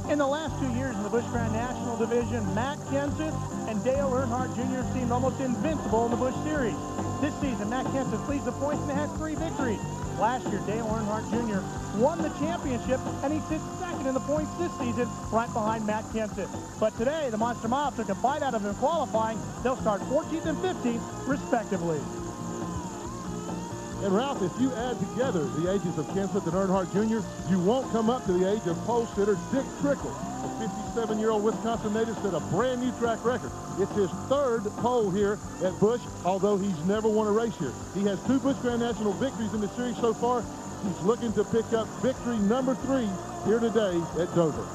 In the last 2 years in the Busch Grand National Division, Matt Kenseth and Dale Earnhardt Jr. seemed almost invincible in the Busch Series. This season, Matt Kenseth leads the points and has 3 victories. Last year, Dale Earnhardt Jr. won the championship, and he sits second in the points this season, right behind Matt Kenseth. But today, the Monster Mile took a bite out of him qualifying. They'll start 14th and 15th, respectively. And Ralph, if you add together the ages of Kenseth and Earnhardt Jr., you won't come up to the age of pole sitter Dick Trickle. The 57-year-old Wisconsin native set a brand new track record. It's his 3rd pole here at Busch, although he's never won a race here. He has 2 Busch Grand National victories in the series so far. He's looking to pick up victory number 3 here today at Dover.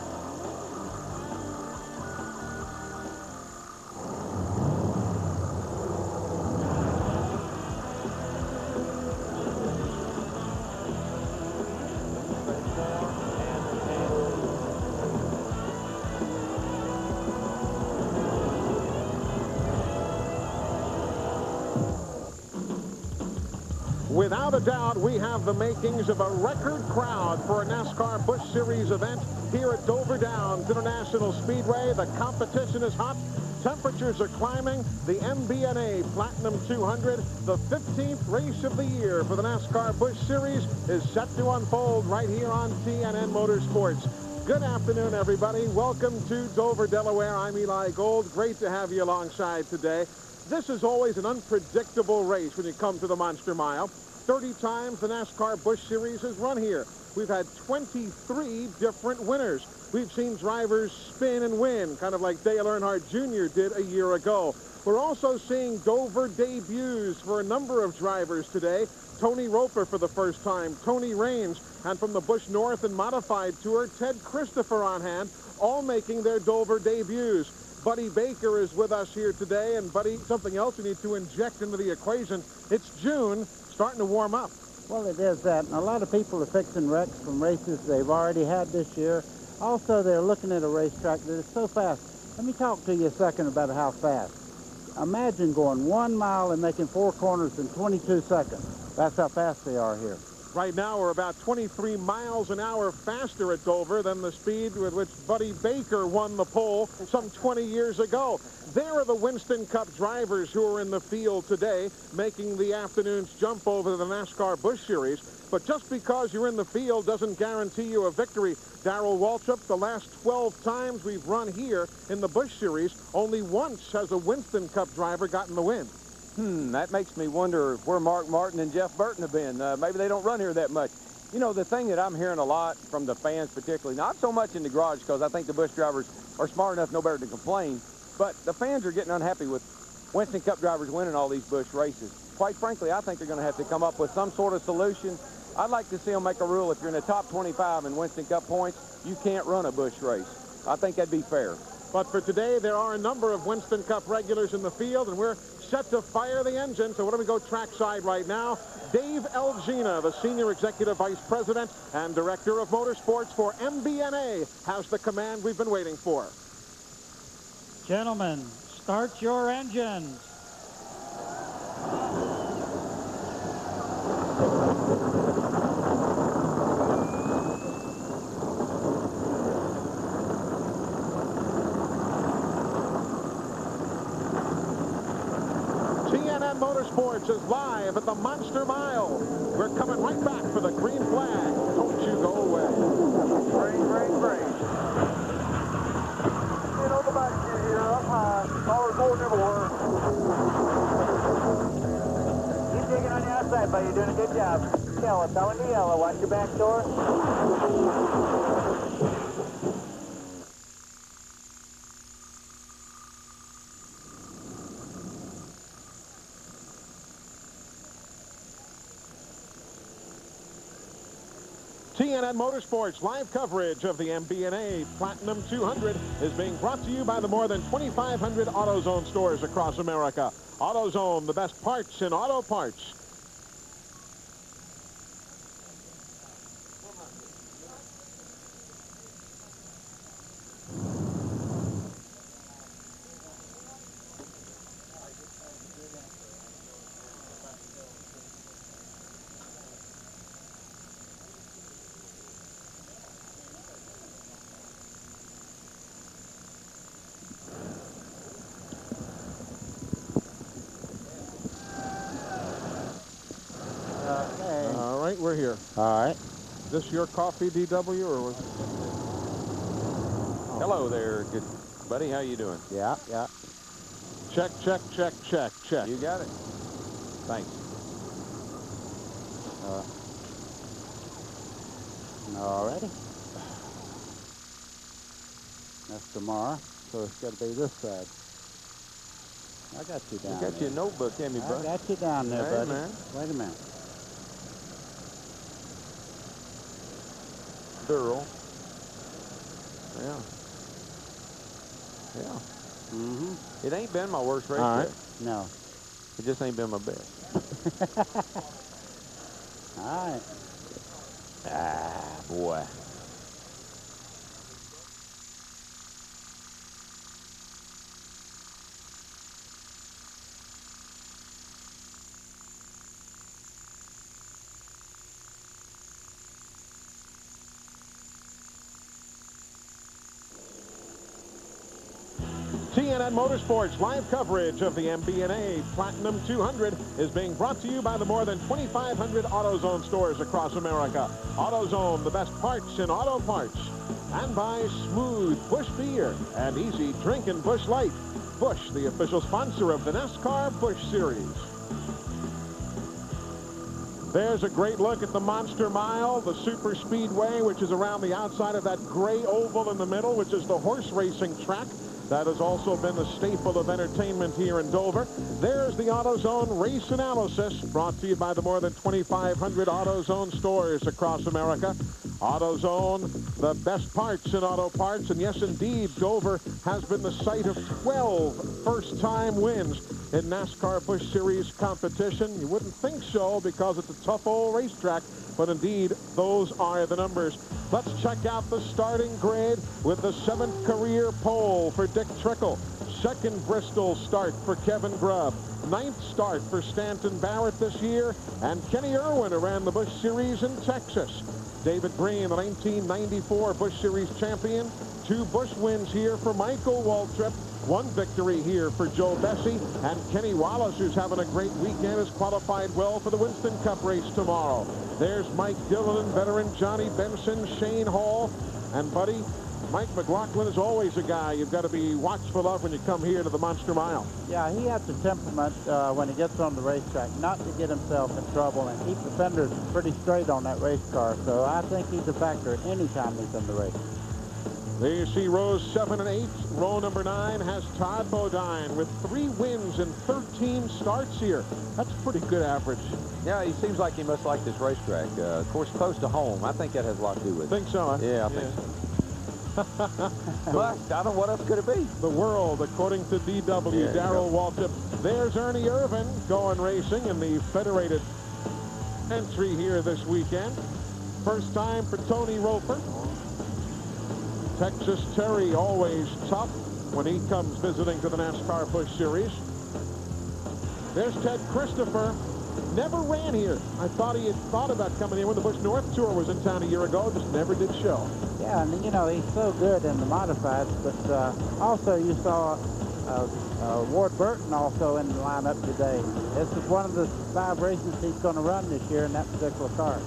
Without a doubt, we have the makings of a record crowd for a NASCAR Busch Series event here at Dover Downs International Speedway. The competition is hot. Temperatures are climbing. The MBNA Platinum 200, the 15th race of the year for the NASCAR Busch Series, is set to unfold right here on TNN Motorsports. Good afternoon, everybody. Welcome to Dover, Delaware. I'm Eli Gold. Great to have you alongside today. This is always an unpredictable race when you come to the Monster Mile. 30 times the NASCAR Busch Series has run here. We've had 23 different winners. We've seen drivers spin and win, kind of like Dale Earnhardt Jr. did a year ago. We're also seeing Dover debuts for a number of drivers today. Tony Roper for the first time, Tony Raines, and from the Busch North and Modified Tour, Ted Christopher on hand, all making their Dover debuts. Buddy Baker is with us here today, and Buddy, something else we need to inject into the equation. It's June, starting to warm up. Well, it is that, and a lot of people are fixing wrecks from races they've already had this year. Also, they're looking at a racetrack that is so fast. Let me talk to you a second about how fast. Imagine going 1 mile and making 4 corners in 22 seconds. That's how fast they are here. Right now, we're about 23 miles an hour faster at Dover than the speed with which Buddy Baker won the pole some 20 years ago. There are the Winston Cup drivers who are in the field today, making the afternoon's jump over to the NASCAR Busch Series. But just because you're in the field doesn't guarantee you a victory. Darrell Waltrip, the last 12 times we've run here in the Busch Series, only once has a Winston Cup driver gotten the win. That makes me wonder where Mark Martin and Jeff Burton have been. Maybe they don't run here that much. You know, the thing that I'm hearing a lot from the fans particularly, not so much in the garage because I think the Busch drivers are smart enough, no better to complain, but the fans are getting unhappy with Winston Cup drivers winning all these Busch races. Quite frankly, I think they're going to have to come up with some sort of solution. I'd like to see them make a rule if you're in the top 25 in Winston Cup points, you can't run a Busch race. I think that'd be fair. But for today, there are a number of Winston Cup regulars in the field, and we're set to fire the engine. So why don't we go trackside right now? Dave Elgina, the Senior Executive Vice President and Director of Motorsports for MBNA, has the command we've been waiting for. Gentlemen, start your engines. TNN Motorsports is live at the Monster Mile. We're coming right back for the green flag. Don't you go away. Green, green, green. Get on the back here, up high. Power going everywhere. Keep digging on the outside, buddy. You're doing a good job. Yellow, throwing the yellow. Watch your back door. TNN Motorsports live coverage of the MBNA Platinum 200 is being brought to you by the more than 2,500 AutoZone stores across America. AutoZone, the best parts in auto parts. over here. All right. Is this your coffee, DW, or was? Hello there, good buddy. How you doing? Yeah, yeah. Check, check, check, check, check. You got it. Thanks. All righty. That's tomorrow, so it's got to be this side. I got you down You got there. your notebook, haven't you, I bud? got you down there, Hey, buddy. man. Wait a minute. Durrell. Yeah. Yeah. Mm-hmm. It ain't been my worst race All right. yet. No. It just ain't been my best. All right. Ah, boy. TNN Motorsports live coverage of the MBNA Platinum 200 is being brought to you by the more than 2,500 AutoZone stores across America. AutoZone, the best parts in auto parts. And by Smooth Busch Beer and Easy Drinkin' Busch Light. Busch, the official sponsor of the NASCAR Busch Series. There's a great look at the Monster Mile, the super speedway, which is around the outside of that gray oval in the middle, which is the horse racing track. That has also been the staple of entertainment here in Dover. There's the AutoZone Race Analysis, brought to you by the more than 2,500 AutoZone stores across America. AutoZone, the best parts in auto parts. And yes, indeed, Dover has been the site of 12 first-time wins in NASCAR Busch Series competition. You wouldn't think so because it's a tough old racetrack, but indeed, those are the numbers. Let's check out the starting grid with the 7th career pole for Dick Trickle. 2nd Bristol start for Kevin Grubb. 9th start for Stanton Barrett this year. And Kenny Irwin ran the Busch Series in Texas. David Green, the 1994 Busch Series champion. 2 Busch wins here for Michael Waltrip. 1 victory here for Joe Bessie. And Kenny Wallace, who's having a great weekend, has qualified well for the Winston Cup race tomorrow. There's Mike Dillon, veteran Johnny Benson, Shane Hall. And, buddy, Mike McLaughlin is always a guy you've got to be watchful of when you come here to the Monster Mile. Yeah, he has the temperament when he gets on the racetrack not to get himself in trouble and keep the fenders pretty straight on that race car. So I think he's a factor any time he's in the race. There you see rows 7 and 8. Row number 9 has Todd Bodine with 3 wins and 13 starts here. That's a pretty good average. Yeah, he seems like he must like this racetrack. Of course, close to home. I think that has a lot to do with it. Think so, huh? Yeah, I think so. But I don't know what else could it be. The world, according to DW, Yeah, Darrell Waltrip. There's Ernie Irvin going racing in the Federated entry here this weekend. First time for Tony Roper. Texas Terry, always tough when he comes visiting to the NASCAR Busch Series. There's Ted Christopher. Never ran here. I thought he had thought about coming here when the Busch North Tour was in town a year ago. Just never did show. Yeah, and you know, he's so good in the modifieds, but also you saw Ward Burton also in the lineup today. This is one of the 5 races he's going to run this year in that particular car.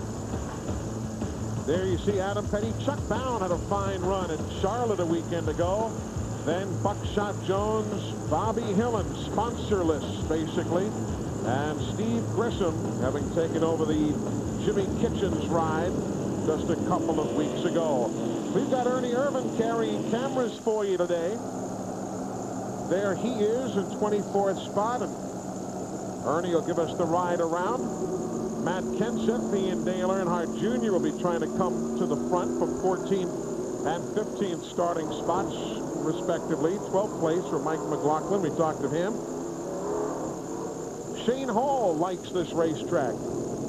There you see Adam Petty. Chuck Bound had a fine run in Charlotte a weekend ago. Then Buckshot Jones, Bobby Hillen, sponsorless basically. And Steve Grissom having taken over the Jimmy Kitchens ride just a couple of weeks ago. We've got Ernie Irvin carrying cameras for you today. There he is in 24th spot. And Ernie will give us the ride around. Matt Kenseth, he and Dale Earnhardt Jr. will be trying to come to the front for 14th and 15th starting spots, respectively. 12th place for Mike McLaughlin. We talked to him. Shane Hall likes this racetrack.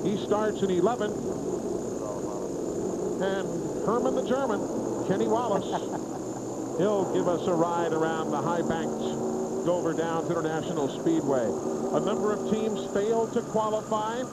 He starts in 11. And Herman the German, Kenny Wallace, he'll give us a ride around the high-banked Dover Downs International Speedway. A number of teams failed to qualify.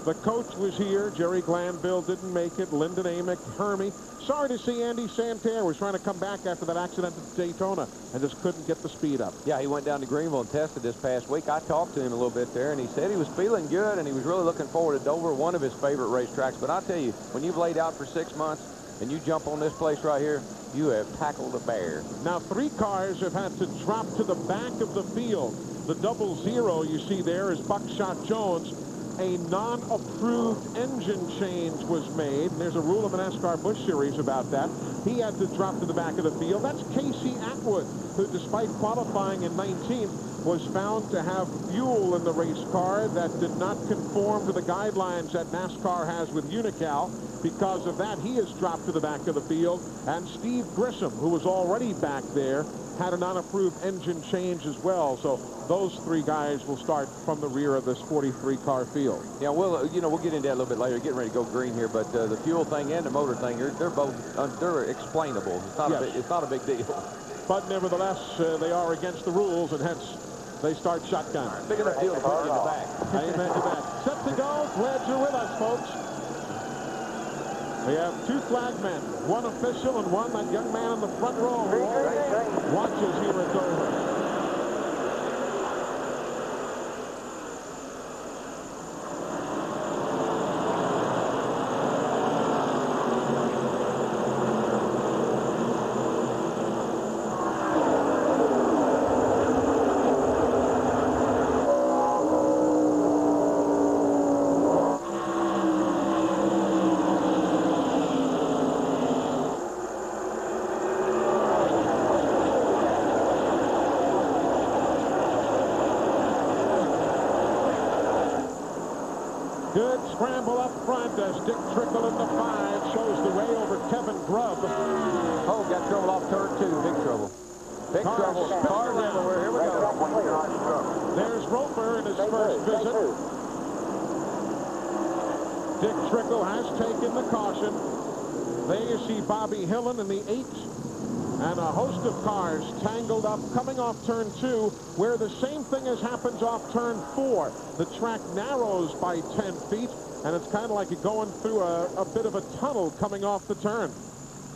The coach was here. Jerry Glanville didn't make it. Lyndon Amick, Hermie. Sorry to see Andy Santerre was trying to come back after that accident at Daytona and just couldn't get the speed up. Yeah, he went down to Greenville and tested this past week. I talked to him a little bit there, and he said he was feeling good, and he was really looking forward to Dover, one of his favorite racetracks. But I'll tell you, when you've laid out for 6 months and you jump on this place right here, you have tackled a bear. Now, 3 cars have had to drop to the back of the field. The 00 you see there is Buckshot Jones. A non-approved engine change was made. And there's a rule in the NASCAR Busch Series about that. He had to drop to the back of the field. That's Casey Atwood, who, despite qualifying in 19th, was found to have fuel in the race car that did not conform to the guidelines that NASCAR has with Unocal. Because of that, he has dropped to the back of the field. And Steve Grissom, who was already back there, had a non-approved engine change as well. So those 3 guys will start from the rear of this 43-car field. Yeah, we'll get into that a little bit later. Getting ready to go green here, but the fuel thing and the motor thing, they're both they're explainable. It's not a big deal. But nevertheless, they are against the rules, and hence they start shotgun. Big enough deal to put you in the back. Amen to that. Set to go. Glad you're with us, folks. We have 2 flagmen, 1 official and 1 that young man in the front row watches here at Dover. Good scramble up front as Dick Trickle in the 5 shows the way over Kevin Grubb. Oh, got trouble off turn 2. Big trouble. Big trouble. Cars everywhere. Here we go. There's Roper in his first visit. Dick Trickle has taken the caution. There you see Bobby Hillen in the 8. And a host of cars tangled up coming off turn 2, where the same thing as happens off turn 4. The track narrows by 10 feet, and it's kind of like you're going through a bit of a tunnel coming off the turn.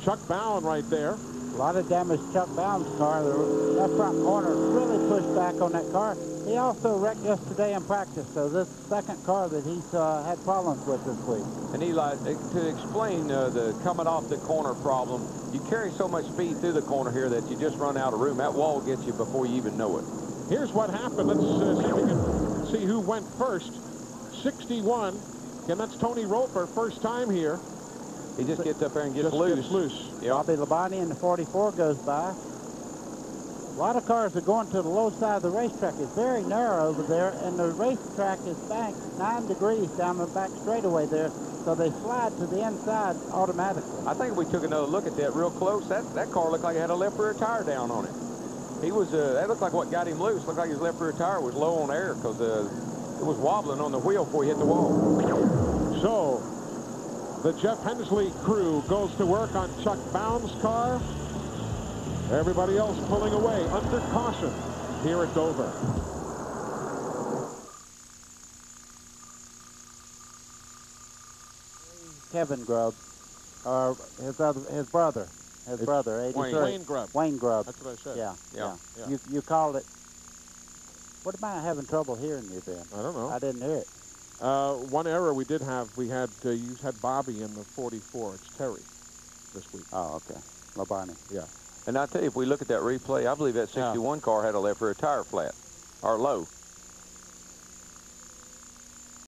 Chuck Bowen right there. A lot of damage to Chuck Bowen's car. The left front corner really pushed back on that car. He also wrecked yesterday in practice, so this second car that he's had problems with this week. And Eli, to explain the coming off the corner problem, you carry so much speed through the corner here that you just run out of room. That wall gets you before you even know it. Here's what happened. Let's see if we can see who went first. 61. Again, that's Tony Roper, first time here. He just gets up there and gets loose. Yep. Bobby Labonte in the 44 goes by. A lot of cars are going to the low side of the racetrack. It's very narrow over there, and the racetrack is banked 9 degrees down the back straightaway there, so they slide to the inside automatically. I think if we took another look at that real close, that car looked like it had a left rear tire down on it. He was, that looked like what got him loose. Looked like his left rear tire was low on air because it was wobbling on the wheel before he hit the wall. So, the Jeff Hensley crew goes to work on Chuck Bowen's car. Everybody else pulling away under caution here at Dover. Kevin Grubb, or his brother, 83. Wayne Grubb. Wayne Grubb. That's what I said. Yeah. You called it. What am I having trouble hearing you then? I don't know. I didn't hear it. One error we did have, you had Bobby in the 44. It's Terry this week. Oh, okay. Labonte. Yeah. And I tell you, if we look at that replay, I believe that 61 car had a left rear tire flat or low.